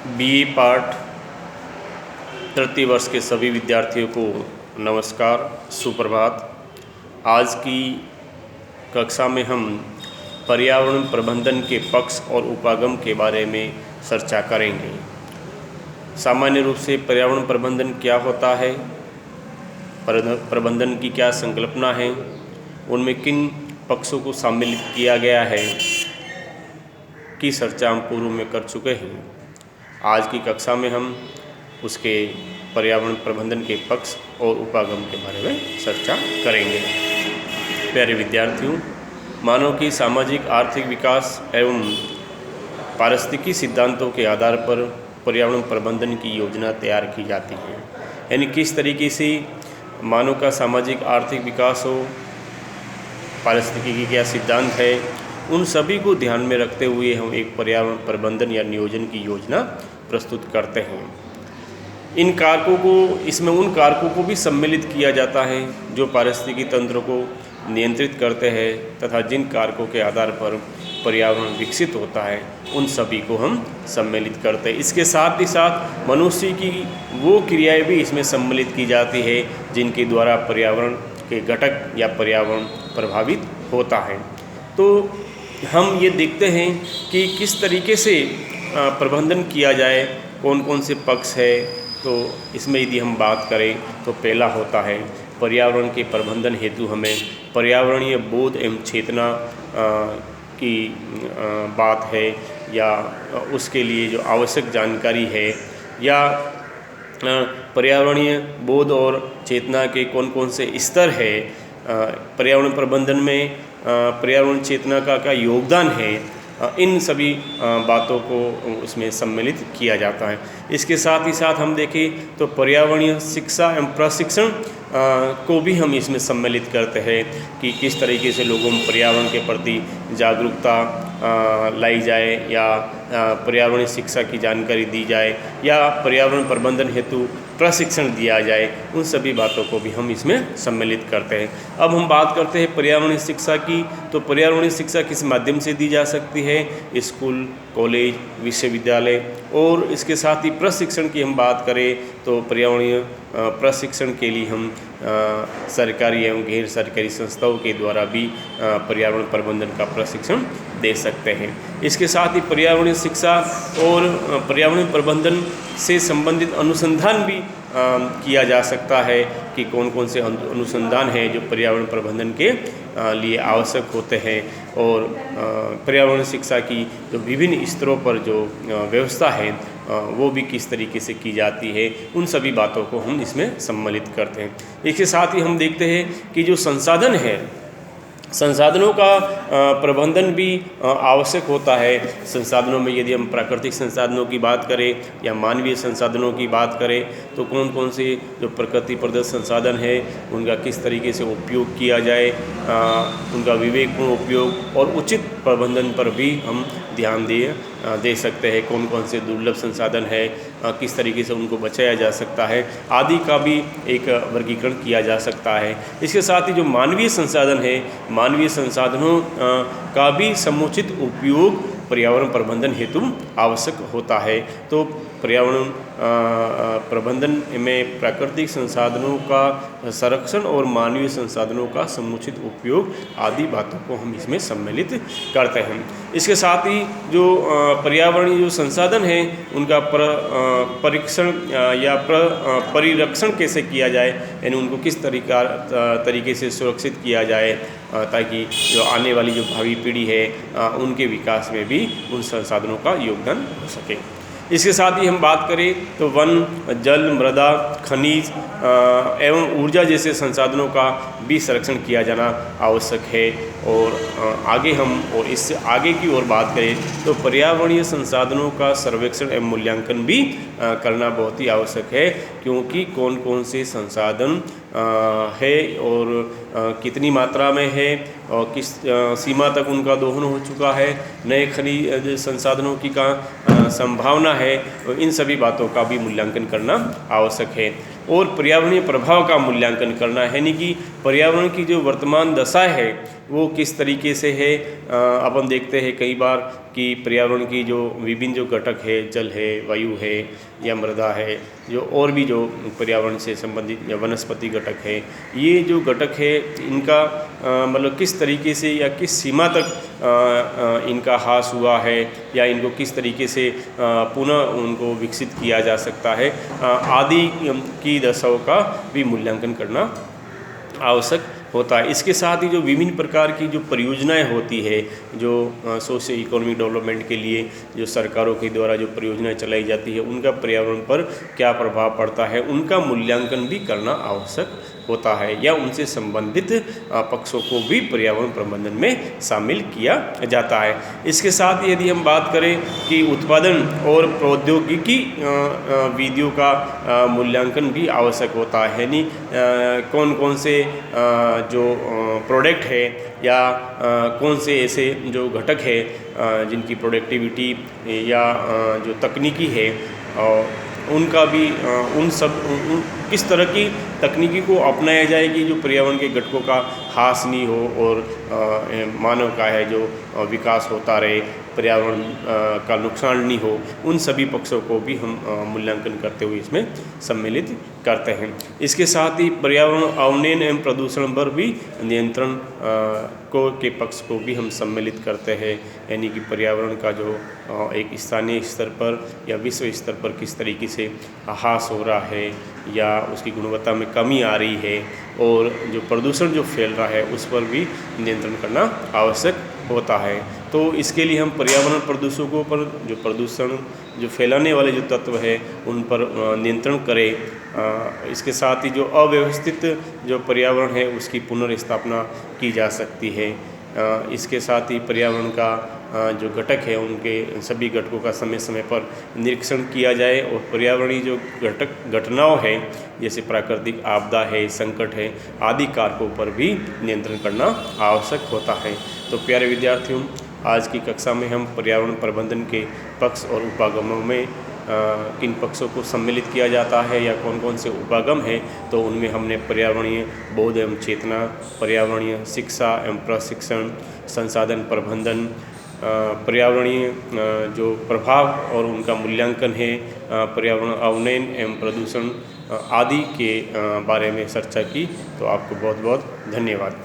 BA part तृतीय वर्ष के सभी विद्यार्थियों को नमस्कार, सुप्रभात। आज की कक्षा में हम पर्यावरण प्रबंधन के पक्ष और उपागम के बारे में चर्चा करेंगे। सामान्य रूप से पर्यावरण प्रबंधन क्या होता है, प्रबंधन की क्या संकल्पना है, उनमें किन पक्षों को सम्मिलित किया गया है की चर्चा हम पूर्व में कर चुके हैं। आज की कक्षा में हम उसके पर्यावरण प्रबंधन के पक्ष और उपागम के बारे में चर्चा करेंगे। प्यारे विद्यार्थियों, मानव की सामाजिक आर्थिक विकास एवं पारिस्थितिकी सिद्धांतों के आधार पर पर्यावरण प्रबंधन की योजना तैयार की जाती है। यानी किस तरीके से मानव का सामाजिक आर्थिक विकास हो, पारिस्थितिकी की क्या सिद्धांत है, उन सभी को ध्यान में रखते हुए हम एक पर्यावरण प्रबंधन या नियोजन की योजना प्रस्तुत करते हैं। इन कारकों को इसमें उन कारकों को भी सम्मिलित किया जाता है जो पारिस्थितिकी तंत्र को नियंत्रित करते हैं तथा जिन कारकों के आधार पर पर्यावरण विकसित होता है उन सभी को हम सम्मिलित करते हैं। इसके साथ ही साथ मनुष्य की वो क्रियाएं भी इसमें सम्मिलित की जाती है जिनके द्वारा पर्यावरण के घटक या पर्यावरण प्रभावित होता है। तो हम ये देखते हैं कि किस तरीके से प्रबंधन किया जाए, कौन कौन से पक्ष है। तो इसमें यदि हम बात करें तो पहला होता है पर्यावरण के प्रबंधन हेतु हमें पर्यावरणीय बोध एवं चेतना की बात है या उसके लिए जो आवश्यक जानकारी है या पर्यावरणीय बोध और चेतना के कौन कौन से स्तर है, पर्यावरण प्रबंधन में पर्यावरण चेतना का योगदान है, इन सभी बातों को उसमें सम्मिलित किया जाता है। इसके साथ ही साथ हम देखें तो पर्यावरणीय शिक्षा एवं प्रशिक्षण को भी हम इसमें सम्मिलित करते हैं कि किस तरीके से लोगों में पर्यावरण के प्रति जागरूकता लाई जाए या पर्यावरणीय शिक्षा की जानकारी दी जाए या पर्यावरण प्रबंधन हेतु प्रशिक्षण दिया जाए, उन सभी बातों को भी हम इसमें सम्मिलित करते हैं। अब हम बात करते हैं पर्यावरणीय शिक्षा की। तो पर्यावरणीय शिक्षा किस माध्यम से दी जा सकती है? स्कूल, कॉलेज, विश्वविद्यालय। और इसके साथ ही प्रशिक्षण की हम बात करें तो पर्यावरणीय प्रशिक्षण के लिए हम सरकारी एवं गैर सरकारी संस्थाओं के द्वारा भी पर्यावरण प्रबंधन का प्रशिक्षण दे सकते हैं। इसके साथ ही पर्यावरणीय शिक्षा और पर्यावरण प्रबंधन से संबंधित अनुसंधान भी किया जा सकता है कि कौन कौन से अनुसंधान हैं जो पर्यावरण प्रबंधन के लिए आवश्यक होते हैं और पर्यावरण शिक्षा की जो विभिन्न स्तरों पर जो व्यवस्था है वो भी किस तरीके से की जाती है, उन सभी बातों को हम इसमें सम्मिलित करते हैं। इसके साथ ही हम देखते हैं कि जो संसाधन है, संसाधनों का प्रबंधन भी आवश्यक होता है। संसाधनों में यदि हम प्राकृतिक संसाधनों की बात करें या मानवीय संसाधनों की बात करें तो कौन कौन से जो प्रकृति प्रदत्त संसाधन है उनका किस तरीके से उपयोग किया जाए, उनका विवेकपूर्ण उपयोग और उचित प्रबंधन पर भी हम ध्यान दे सकते हैं। कौन कौन से दुर्लभ संसाधन है, किस तरीके से उनको बचाया जा सकता है आदि का भी एक वर्गीकरण किया जा सकता है। इसके साथ ही जो मानवीय संसाधन है, मानवीय संसाधनों का भी समुचित उपयोग पर्यावरण प्रबंधन हेतु आवश्यक होता है। तो पर्यावरण प्रबंधन में प्राकृतिक संसाधनों का संरक्षण और मानवीय संसाधनों का समुचित उपयोग आदि बातों को हम इसमें सम्मिलित करते हैं। इसके साथ ही जो पर्यावरणीय जो संसाधन है उनका परीक्षण या परिरक्षण कैसे किया जाए, यानी उनको किस तरीके से सुरक्षित किया जाए ताकि जो आने वाली जो भावी पीढ़ी है उनके विकास में भी उन संसाधनों का योगदान हो सके। इसके साथ ही हम बात करें तो वन, जल, मृदा, खनिज एवं ऊर्जा जैसे संसाधनों का भी संरक्षण किया जाना आवश्यक है। और आगे हम और इससे आगे की ओर बात करें तो पर्यावरणीय संसाधनों का सर्वेक्षण एवं मूल्यांकन भी करना बहुत ही आवश्यक है, क्योंकि कौन कौन से संसाधन है और कितनी मात्रा में है और किस सीमा तक उनका दोहन हो चुका है, नए खनिज संसाधनों की संभावना है, इन सभी बातों का भी मूल्यांकन करना आवश्यक है। और पर्यावरणीय प्रभाव का मूल्यांकन करना है, यानी कि पर्यावरण की जो वर्तमान दशा है वो किस तरीके से है। अपन देखते हैं कई बार कि पर्यावरण की जो विभिन्न जो घटक है, जल है, वायु है या मृदा है, जो और भी जो पर्यावरण से संबंधित या वनस्पति घटक है, ये जो घटक है इनका मतलब किस तरीके से या किस सीमा तक इनका ह्रास हुआ है या इनको किस तरीके से पुनः उनको विकसित किया जा सकता है, आदि की दशाओं का भी मूल्यांकन करना आवश्यक होता है। इसके साथ ही जो विभिन्न प्रकार की जो परियोजनाएं होती है, जो सोशल इकोनॉमिक डेवलपमेंट के लिए जो सरकारों के द्वारा जो परियोजनाएं चलाई जाती है, उनका पर्यावरण पर क्या प्रभाव पड़ता है, उनका मूल्यांकन भी करना आवश्यक होता है या उनसे संबंधित पक्षों को भी पर्यावरण प्रबंधन में शामिल किया जाता है। इसके साथ यदि हम बात करें कि उत्पादन और प्रौद्योगिकी विधियों का मूल्यांकन भी आवश्यक होता है, यानी कौन कौन से जो प्रोडक्ट है या कौन से ऐसे जो घटक है जिनकी प्रोडक्टिविटी या जो तकनीकी है उनका भी किस तरह की तकनीकी को अपनाया जाए कि जो पर्यावरण के घटकों का ह्रास नहीं हो और मानव का है जो विकास होता रहे, पर्यावरण का नुकसान नहीं हो, उन सभी पक्षों को भी हम मूल्यांकन करते हुए इसमें सम्मिलित करते हैं। इसके साथ ही पर्यावरण अवनयन एवं प्रदूषण पर भी नियंत्रण के पक्ष को भी हम सम्मिलित करते हैं, यानी कि पर्यावरण का जो एक स्थानीय स्तर पर या विश्व स्तर पर किस तरीके से ह्रास हो रहा है या उसकी गुणवत्ता में कमी आ रही है और जो प्रदूषण जो फैल रहा है उस पर भी नियंत्रण करना आवश्यक होता है। तो इसके लिए हम पर्यावरण प्रदूषकों पर जो प्रदूषण जो फैलाने वाले जो तत्व है उन पर नियंत्रण करें। इसके साथ ही जो अव्यवस्थित जो पर्यावरण है उसकी पुनर्स्थापना की जा सकती है। इसके साथ ही पर्यावरण का जो घटक है उनके सभी घटकों का समय समय पर निरीक्षण किया जाए और पर्यावरणीय जो घटनाओं है जैसे प्राकृतिक आपदा है, संकट है आदि कारकों पर भी नियंत्रण करना आवश्यक होता है। तो प्यारे विद्यार्थियों, आज की कक्षा में हम पर्यावरण प्रबंधन के पक्ष और उपागमों में किन पक्षों को सम्मिलित किया जाता है या कौन कौन से उपागम हैं, तो उनमें हमने पर्यावरणीय बोध एवं चेतना, पर्यावरणीय शिक्षा एवं प्रशिक्षण, संसाधन प्रबंधन, पर्यावरणीय जो प्रभाव और उनका मूल्यांकन है, पर्यावरण अवनयन एवं प्रदूषण आदि के बारे में चर्चा की। तो आपको बहुत बहुत धन्यवाद।